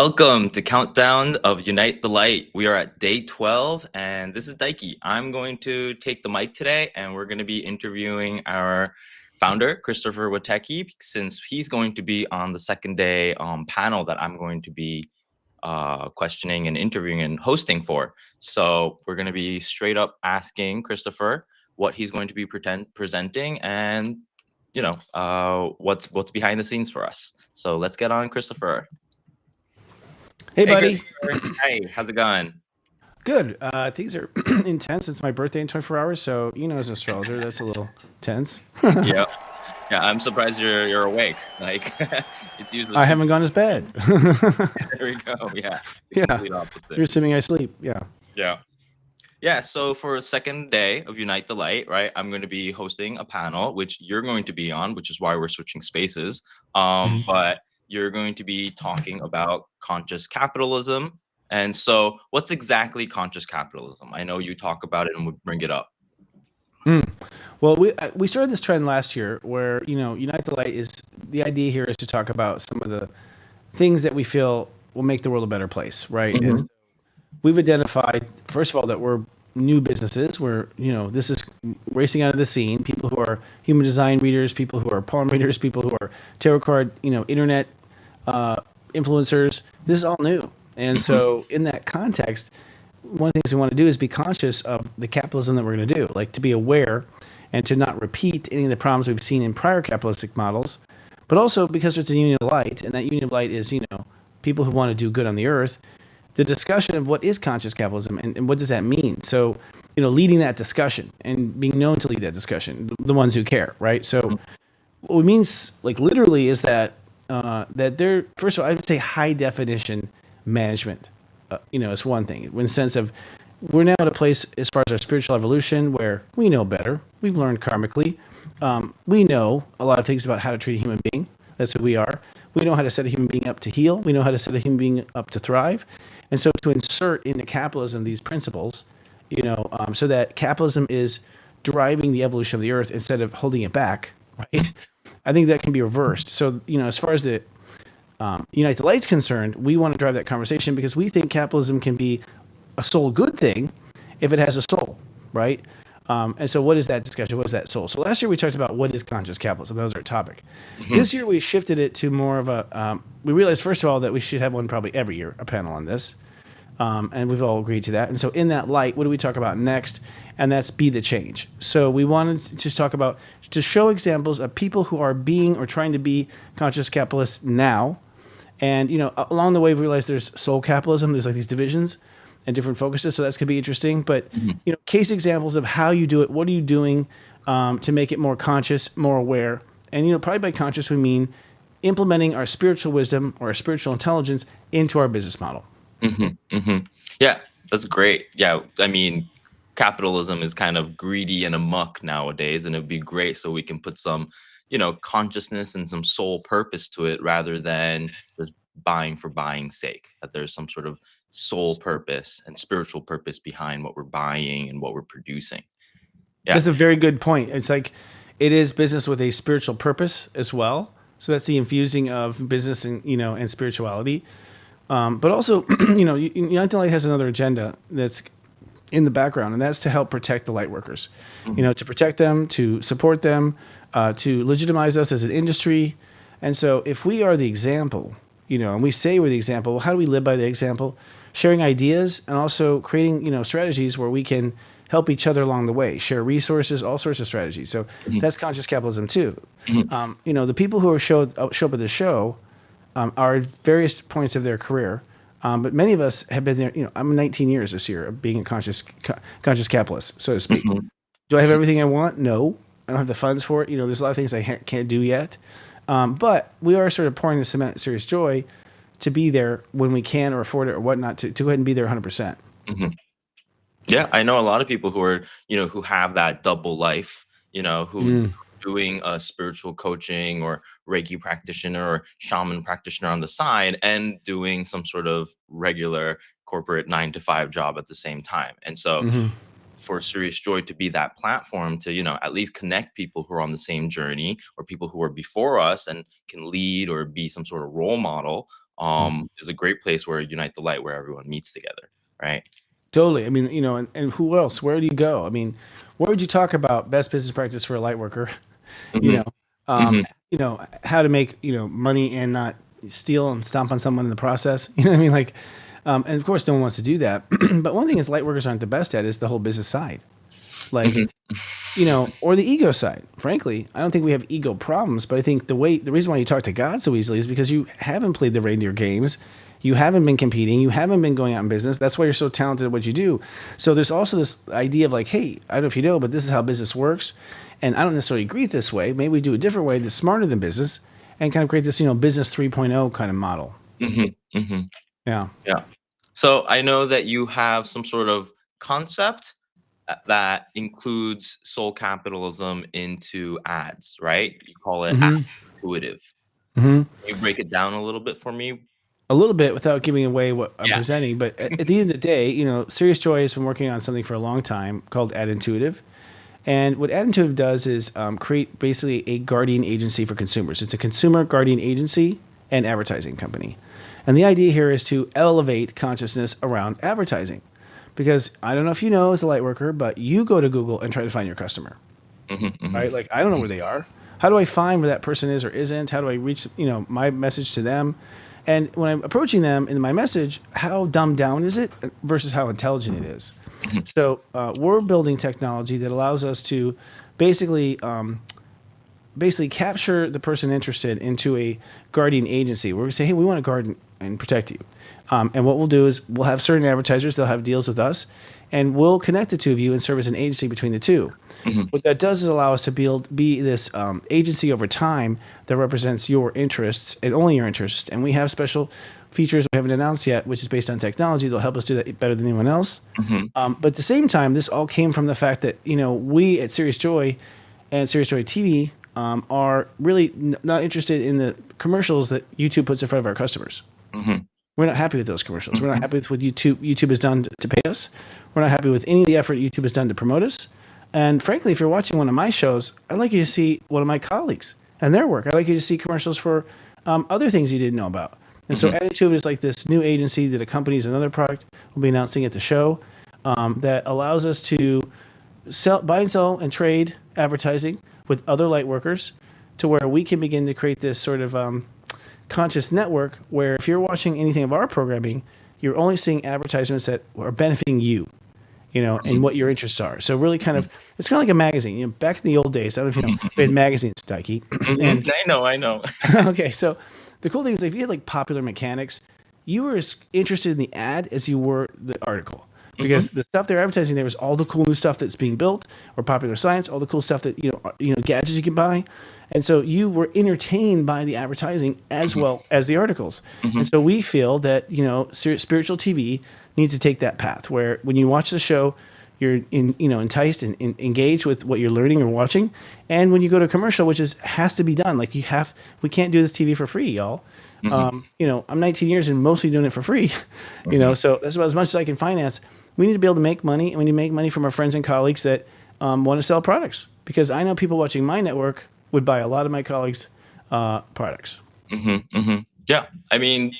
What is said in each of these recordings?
Welcome to Countdown of Unite the Light. We are at day 12, and this is Daiki. I'm going to take the mic today, and we're going to be interviewing our founder, Christopher Witecki, since he's going to be on the second day panel that I'm going to be questioning and interviewing and hosting for. So we're going to be straight up asking Christopher what he's going to be presenting and, what's behind the scenes for us. So let's get on, Christopher. Hey, buddy. Hey, how's it going? Good. Things are intense. It's my birthday in 24 hours, so as an astrologer, that's a little tense. Yeah. I'm surprised you're awake. Like it's usually I haven't gone as bad. There we go. Yeah. Yeah. Complete opposite. You're assuming I sleep. Yeah. Yeah. So for a second day of Unite the Light, right, I'm going to be hosting a panel, which you're going to be on, which is why we're switching spaces. But you're going to be talking about conscious capitalism. And so what's exactly conscious capitalism? I know you talk about it and we bring it up. Well, we started this trend last year where, Unite the Light is, the idea here is to talk about some of the things that we feel will make the world a better place, right? Mhm. And so we've identified, first of all, that we're new businesses where, this is racing out of the scene, people who are human design readers, people who are palm readers, people who are tarot card, internet influencers. This is all new. And so in that context, one of the things we want to do is be conscious of the capitalism that we're going to do, like to be aware and to not repeat any of the problems we've seen in prior capitalistic models, but also because it's a union of light, and that union of light is, people who want to do good on the earth, the discussion of what is conscious capitalism and what does that mean? So, leading that discussion and being known to lead that discussion, the ones who care, right? So what it means, like literally, is that that they're, first of all, I would say high definition management, is one thing. In the sense of, we're now at a place as far as our spiritual evolution where we know better. We've learned karmically. We know a lot of things about how to treat a human being. That's who we are. We know how to set a human being up to heal. We know how to set a human being up to thrive. And so to insert into capitalism these principles, so that capitalism is driving the evolution of the earth instead of holding it back, right? I think that can be reversed. So, as far as the Unite the Light's concerned, we want to drive that conversation because we think capitalism can be a soul good thing if it has a soul, right? And so what is that discussion? What is that soul? So last year we talked about what is conscious capitalism. That was our topic. This year we shifted it to more of a, we realized, first of all, that we should have one probably every year, a panel on this. And we've all agreed to that. And so in that light, what do we talk about next? And that's be the change. So we wanted to just talk about, to show examples of people who are being or trying to be conscious capitalists now. And, along the way, we realized there's soul capitalism. There's like these divisions and different focuses. So that's going to be interesting. But, case examples of how you do it. What are you doing to make it more conscious, more aware? And, probably by conscious, we mean implementing our spiritual wisdom or our spiritual intelligence into our business model. Yeah, that's great. Yeah, I mean, capitalism is kind of greedy and amok nowadays, and it'd be great so we can put some, consciousness and some soul purpose to it rather than just buying for buying's sake. That there's some sort of soul purpose and spiritual purpose behind what we're buying and what we're producing. Yeah. That's a very good point. It's like it is business with a spiritual purpose as well. So that's the infusing of business and and spirituality. But also, Unite the Light has another agenda that's in the background, and that's to help protect the light workers. To protect them, to support them, to legitimize us as an industry. And so if we are the example, and we say we're the example, well, how do we live by the example? Sharing ideas and also creating, strategies where we can help each other along the way, share resources, all sorts of strategies. So that's conscious capitalism too. The people who show up at the show are at various points of their career. But many of us have been there. I'm 19 years this year of being a conscious capitalist, so to speak. Do I have everything I want? No. I don't have the funds for it. There's a lot of things I can't do yet. But we are sort of pouring the cement of serious joy to be there when we can or afford it or whatnot, to go ahead and be there 100%. Yeah, I know a lot of people who are, who have that double life, who doing a spiritual coaching or Reiki practitioner or shaman practitioner on the side and doing some sort of regular corporate 9-to-5 job at the same time. And so for Serious Joy to be that platform to, at least connect people who are on the same journey or people who are before us and can lead or be some sort of role model is a great place where Unite the Light, where everyone meets together, right? Totally. I mean, and who else? Where do you go? I mean, where would you talk about best business practice for a light worker? You Hmm. know, um, Hmm. how to make money and not steal and stomp on someone in the process. You know what I mean? Like, and of course, no one wants to do that. But one thing is light workers aren't the best at is the whole business side. Like, Hmm. or the ego side. Frankly, I don't think we have ego problems, but I think the reason why you talk to God so easily is because you haven't played the reindeer games. You haven't been competing. You haven't been going out in business. That's why you're so talented at what you do. So there's also this idea of like, hey, I don't know if you know, but this is how business works. And I don't necessarily agree this way. Maybe we do a different way that's smarter than business and kind of create this, business 3.0 kind of model. Hmm. Hmm. Yeah. Yeah. So I know that you have some sort of concept that includes soul capitalism into ads, right? You call it ad Hmm. intuitive. Hmm. Can you break it down a little bit for me? A little bit without giving away what I'm Yeah. presenting, but at the end of the day, Serious Joy has been working on something for a long time called Ad Intuitive. And what Ad Intuitive does is create basically a guardian agency for consumers. It's a consumer guardian agency and advertising company. And the idea here is to elevate consciousness around advertising. Because I don't know if you know as a light worker, but you go to Google and try to find your customer, Hmm. Hmm. right? Like, I don't know where they are. How do I find where that person is or isn't? How do I reach, my message to them? And when I'm approaching them in my message, how dumbed down is it versus how intelligent it is? Hmm. So we're building technology that allows us to basically basically capture the person interested into a guardian agency where we say, hey, we want to guard and protect you. And what we'll do is we'll have certain advertisers, they'll have deals with us, and we'll connect the two of you and serve as an agency between the two. Hmm. What that does is allow us to be this agency over time that represents your interests and only your interests. And we have special features we haven't announced yet, which is based on technology that'll help us do that better than anyone else. Hmm. But at the same time, this all came from the fact that we at Serious Joy and Serious Joy TV are really not interested in the commercials that YouTube puts in front of our customers. Hmm. We're not happy with those commercials. We're not Hmm. happy with what YouTube has done to pay us. We're not happy with any of the effort YouTube has done to promote us. And frankly, if you're watching one of my shows, I'd like you to see one of my colleagues and their work. I'd like you to see commercials for other things you didn't know about. And so Hmm. Additive is like this new agency that accompanies another product we'll be announcing at the show that allows us to buy and sell and trade advertising with other light workers to where we can begin to create this sort of conscious network where if you're watching anything of our programming, you're only seeing advertisements that are benefiting you, and what your interests are. So really kind of, it's kind of like a magazine. Back in the old days, I don't know if you know, we had magazines, Daiki. Hmm. And I know, I know. okay, so the cool thing is if you had like Popular Mechanics, you were as interested in the ad as you were the article. Hmm. Because the stuff they're advertising there was all the cool new stuff that's being built, or popular science, all the cool stuff that gadgets you can buy, and so you were entertained by the advertising as well as the articles. Hmm. And so we feel that spiritual TV needs to take that path where when you watch the show, you're enticed and engaged with what you're learning or watching, and when you go to a commercial, which has to be done, like we can't do this TV for free, y'all. Hmm. I'm 19 years and mostly doing it for free, so that's about as much as I can finance. We need to be able to make money, and we need to make money from our friends and colleagues that want to sell products. Because I know people watching my network would buy a lot of my colleagues' products. Hmm. Hmm. Yeah. I mean,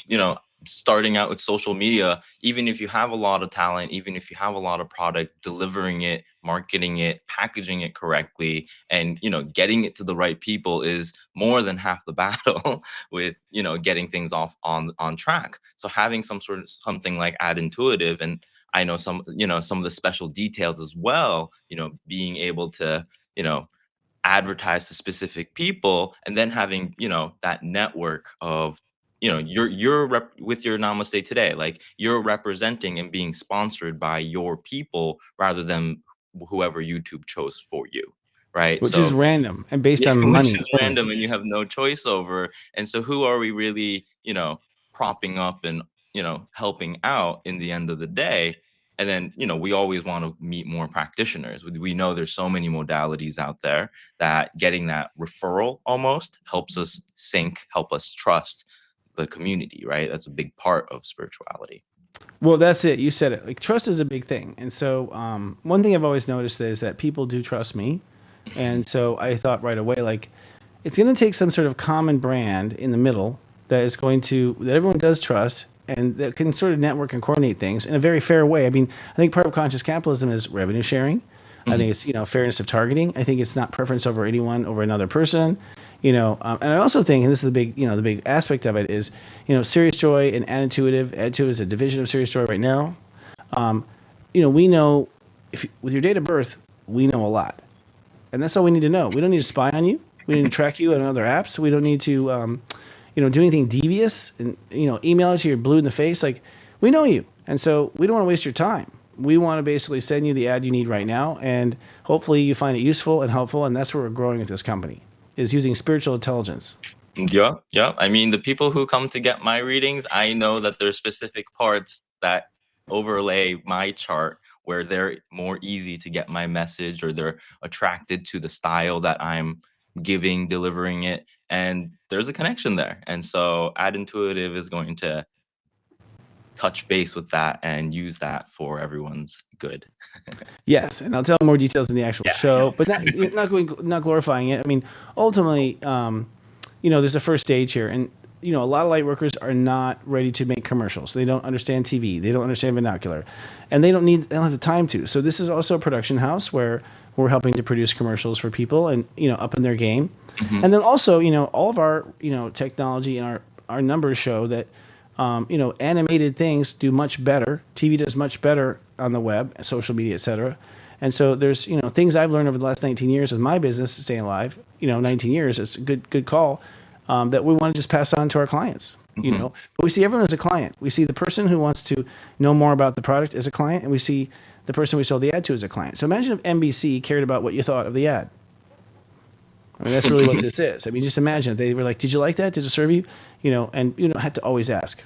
starting out with social media, even if you have a lot of talent, even if you have a lot of product, delivering it, marketing it, packaging it correctly, and getting it to the right people is more than half the battle with getting things off on track. So having some sort of something like Ad Intuitive, and I know some of the special details as well, being able to you know advertise to specific people, and then having that network of with your namaste today, like you're representing and being sponsored by your people rather than whoever YouTube chose for you, right? Which is So random and based yeah, on which money is only. random and you have no choice over. And so who are we really, propping up and, helping out in the end of the day? And then, we always want to meet more practitioners. We know there's so many modalities out there that getting that referral almost helps us help us trust the community, right? That's a big part of spirituality. Well, that's it. You said it. Like trust is a big thing, and so one thing I've always noticed is that people do trust me, and so I thought right away like it's going to take some sort of common brand in the middle that everyone does trust, and that can sort of network and coordinate things in a very fair way. I mean, I think part of conscious capitalism is revenue sharing. I think it's fairness of targeting. I think it's not preference over anyone over another person. And I also think, and this is the big aspect of it is, Serious Joy and Adintuitive. Adintuitive is a division of Serious Joy right now. We know with your date of birth, we know a lot, and that's all we need to know. We don't need to spy on you. We don't need to track you on other apps. We don't need to, do anything devious and email it to you blue in the face. Like, we know you, and so we don't want to waste your time. We want to basically send you the ad you need right now, and hopefully you find it useful and helpful. And that's where we're growing with this company, is using spiritual intelligence. Yeah, yeah. I mean, the people who come to get my readings, I know that there's specific parts that overlay my chart where they're more easy to get my message, or they're attracted to the style that I'm delivering it. And there's a connection there. And so Ad Intuitive is going to touch base with that and use that for everyone's good. Yes, and I'll tell more details in the actual show, but not glorifying it. I mean, ultimately, there's a first stage here, and a lot of light workers are not ready to make commercials. They don't understand TV, they don't understand vernacular, and they don't have the time to. So this is also a production house where we're helping to produce commercials for people and up in their game. And then also all of our technology and our numbers show that animated things do much better. TV does much better on the web, social media, etc. And so there's things I've learned over the last 19 years of my business staying alive. 19 years, it's a good call that we want to just pass on to our clients. But we see everyone as a client. We see the person who wants to know more about the product as a client, and we see the person we sold the ad to as a client. So imagine if NBC cared about what you thought of the ad. I mean, that's really what this is. I mean, just imagine if they were like, "Did you like that? Did it serve you?" And you don't have to always ask.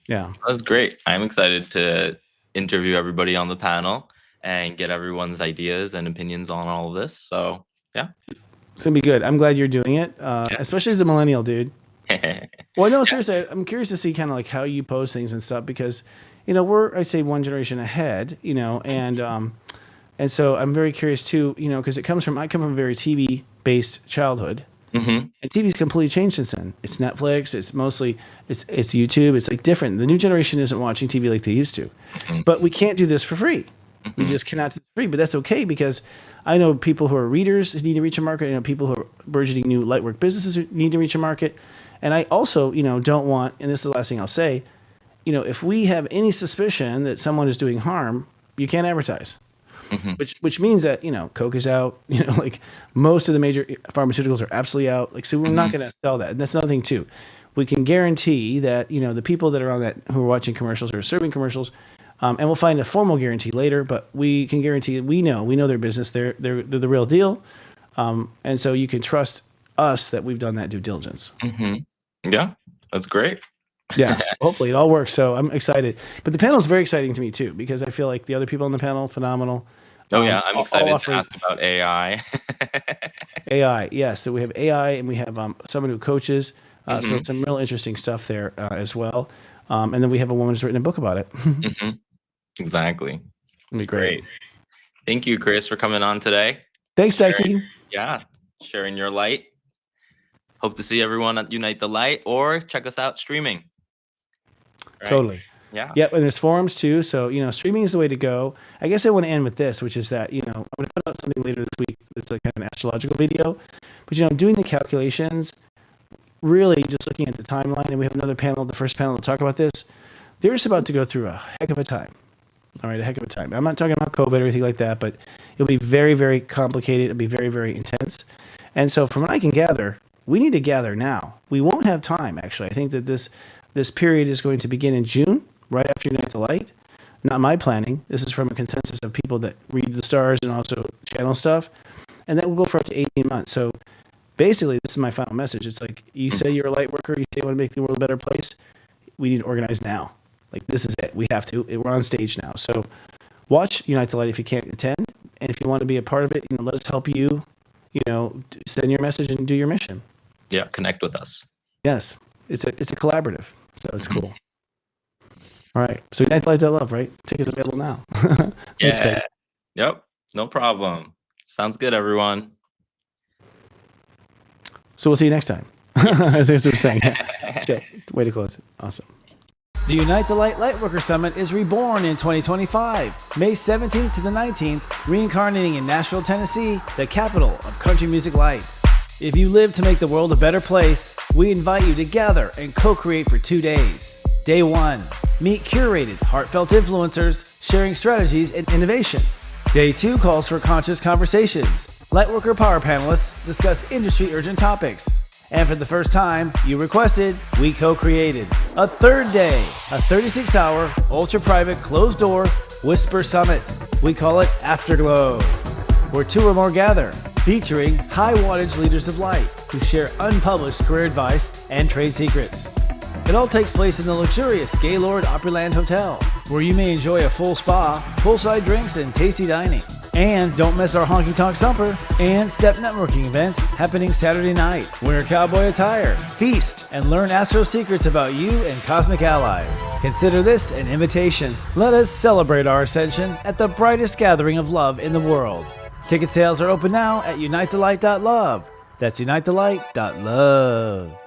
Yeah, that's great. I'm excited to interview everybody on the panel and get everyone's ideas and opinions on all of this. So yeah, it's gonna be good. I'm glad you're doing it, especially as a millennial, dude. Well, no, seriously, I'm curious to see kind of like how you post things and stuff, because we're, I'd say, one generation ahead, and so I'm very curious too, because I come from a very TV based childhood. And TV's completely changed since then. It's Netflix. It's mostly it's YouTube. It's like different. The new generation isn't watching TV like they used to. But we can't do this for free. We just cannot do this for free. But that's okay, because I know people who are readers who need to reach a market. I know people who are burgeoning new lightwork businesses who need to reach a market. And I also don't want, and this is the last thing I'll say, if we have any suspicion that someone is doing harm, you can't advertise. Which means that Coke is out. Like most of the major pharmaceuticals are absolutely out. Like, so we're not going to sell that. And that's another thing too. We can guarantee that the people that are on that, who are watching commercials or serving commercials, and we'll find a formal guarantee later. But we can guarantee we know their business. They're the real deal. And so you can trust us that we've done that due diligence. Yeah, that's great. Yeah, hopefully it all works. So I'm excited. But the panel is very exciting to me too, because I feel like the other people on the panel, phenomenal. Oh yeah, I'm excited to ask about AI. AI, yes. So we have AI, and we have someone who coaches. So some real interesting stuff there as well. And then we have a woman who's written a book about it. Exactly. It'll be great. Thank you, Chris, for coming on today. Thanks, Dikey. Yeah, sharing your light. Hope to see everyone at Unite the Light, or check us out streaming. Right? Totally. Yeah. Yep. And there's forums too. So, streaming is the way to go. I guess I want to end with this, which is that, I'm going to put out something later this week that's like kind of an astrological video. But, doing the calculations, really just looking at the timeline, and we have another panel, the first panel, to talk about this. They're just about to go through a heck of a time. All right, a heck of a time. I'm not talking about COVID or anything like that, but it'll be very, very complicated. It'll be very, very intense. And so from what I can gather, we need to gather now. We won't have time, actually. I think that this period is going to begin in June, right after Unite the Light. Not my planning. This is from a consensus of people that read the stars and also channel stuff. And that will go for up to 18 months. So basically, this is my final message. It's like, you say you're a light worker, you say you want to make the world a better place. We need to organize now. Like, this is it. We have to. We're on stage now. So watch Unite the Light if you can't attend. And if you want to be a part of it, let us help you, send your message and do your mission. Yeah, connect with us. Yes. It's a collaborative. So it's cool. All right. So Unite the Light, that love, right? Tickets available now. Yeah. Yep. No problem. Sounds good, everyone. So we'll see you next time. That's what we're saying. Shit. Way to close it. Awesome. The Unite the Light Lightworker Summit is reborn in 2025, May 17th to the 19th, reincarnating in Nashville, Tennessee, the capital of country music light. If you live to make the world a better place, we invite you to gather and co-create for 2 days. Day 1, meet curated, heartfelt influencers sharing strategies and innovation. Day 2 calls for conscious conversations. Lightworker power panelists discuss industry urgent topics. And for the first time, you requested, we co-created a third day, a 36-hour, ultra-private, closed-door Whisper Summit. We call it Afterglow, where 2 or more gather, featuring high-wattage leaders of light who share unpublished career advice and trade secrets. It all takes place in the luxurious Gaylord Opryland Hotel, where you may enjoy a full spa, poolside drinks, and tasty dining. And don't miss our Honky Tonk Sumper and Step Networking event happening Saturday night. Wear cowboy attire, feast, and learn astro secrets about you and cosmic allies. Consider this an invitation. Let us celebrate our ascension at the brightest gathering of love in the world. Ticket sales are open now at unitethelight.love. That's unitethelight.love.